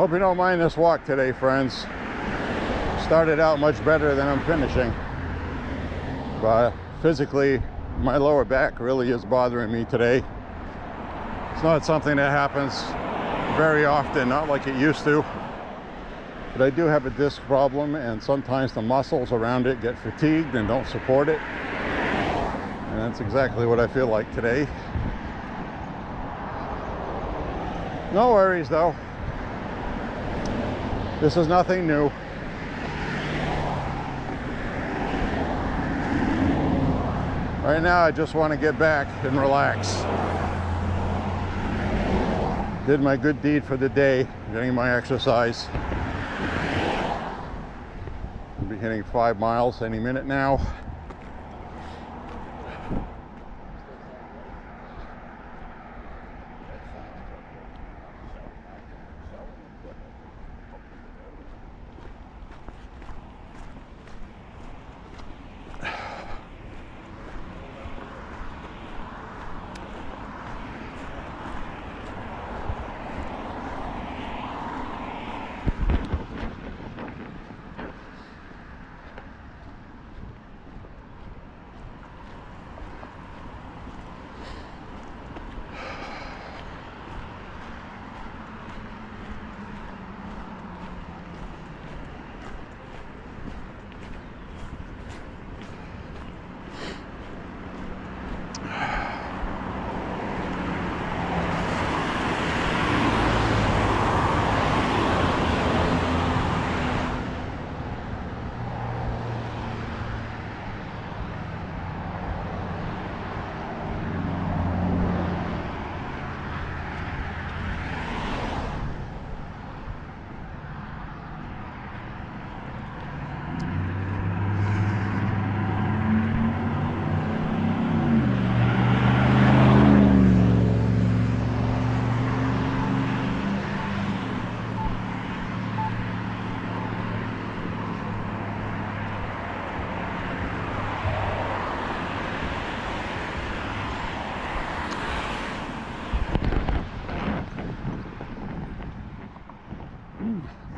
[SPEAKER 1] Hope you don't mind this walk today, friends. Started out much better than I'm finishing. But physically, my lower back really is bothering me today. It's not something that happens very often, not like it used to. But I do have a disc problem, and sometimes the muscles around it get fatigued and don't support it. And that's exactly what I feel like today. No worries though. This is nothing new. Right now I just want to get back and relax. Did my good deed for the day, getting my exercise. I'll be hitting 5 miles any minute now.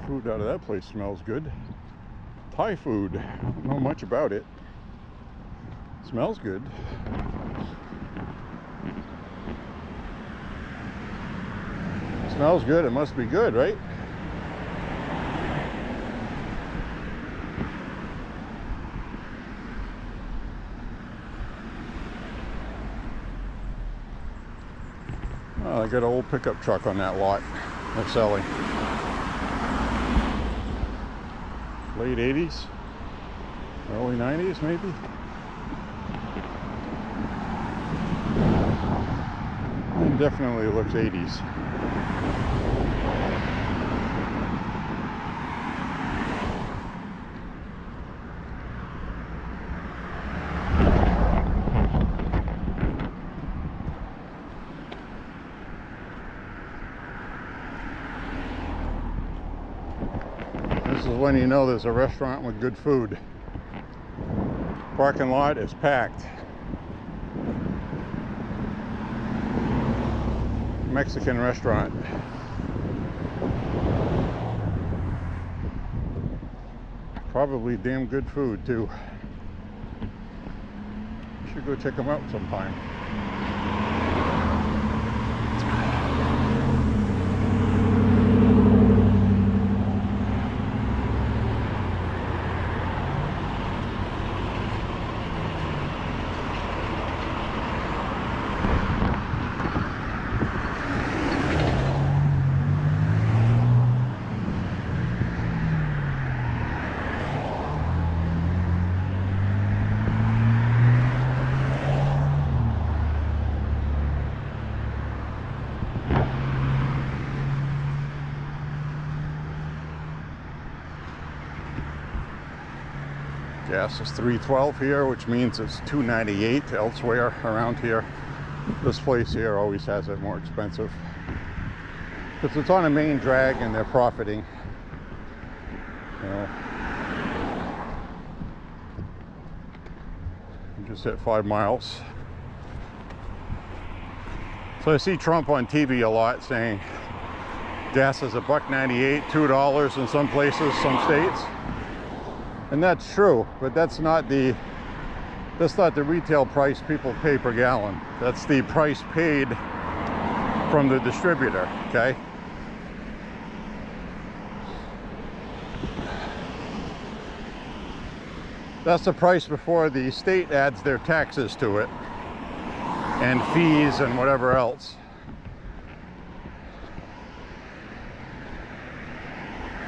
[SPEAKER 1] Food out of that place smells good. Thai food. I don't know much about it. Smells good. Smells good. It must be good, right? Oh, I got an old pickup truck on that lot. They're selling. Late 80s, early 90s maybe. It definitely looks 80s. This is when you know there's a restaurant with good food. Parking lot is packed. Mexican restaurant. Probably damn good food too. You should go check them out sometime. Gas is $3.12 here, which means it's $2.98 elsewhere around here. This place here always has it more expensive because it's on a main drag and they're profiting. You know, just hit 5 miles. So I see Trump on TV a lot saying gas is $1.98, $2 in some places, some states. And that's true, but that's not the retail price people pay per gallon. That's the price paid from the distributor, okay? That's the price before the state adds their taxes to it and fees and whatever else.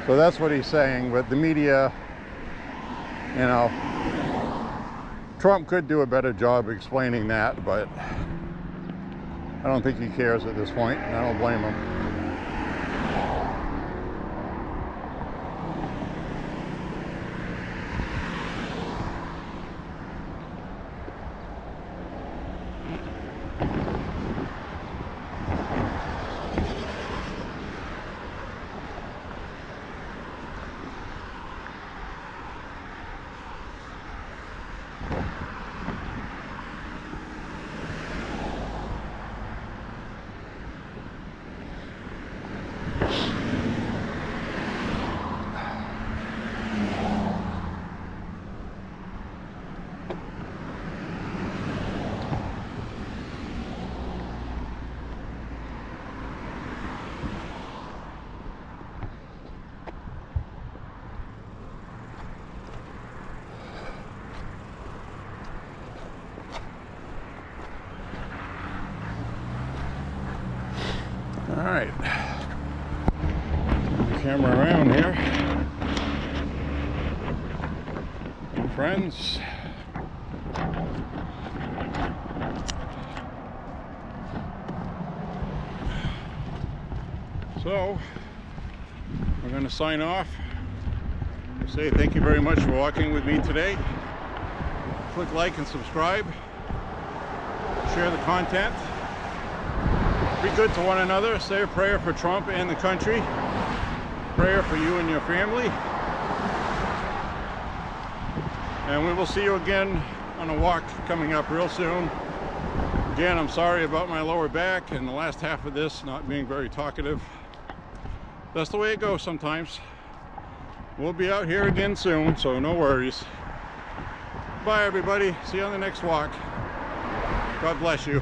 [SPEAKER 1] So that's what he's saying, but the media, you know, Trump could do a better job explaining that, but I don't think he cares at this point, and I don't blame him. All right, camera around here, friends. So we're going to sign off. Say thank you very much for walking with me today. Click like and subscribe. Share the content. Be good to one another. Say a prayer for Trump and the country. Prayer for you and your family. And we will see you again on a walk coming up real soon. Again, I'm sorry about my lower back and the last half of this not being very talkative. That's the way it goes sometimes. We'll be out here again soon, so no worries. Bye everybody. See you on the next walk. God bless you.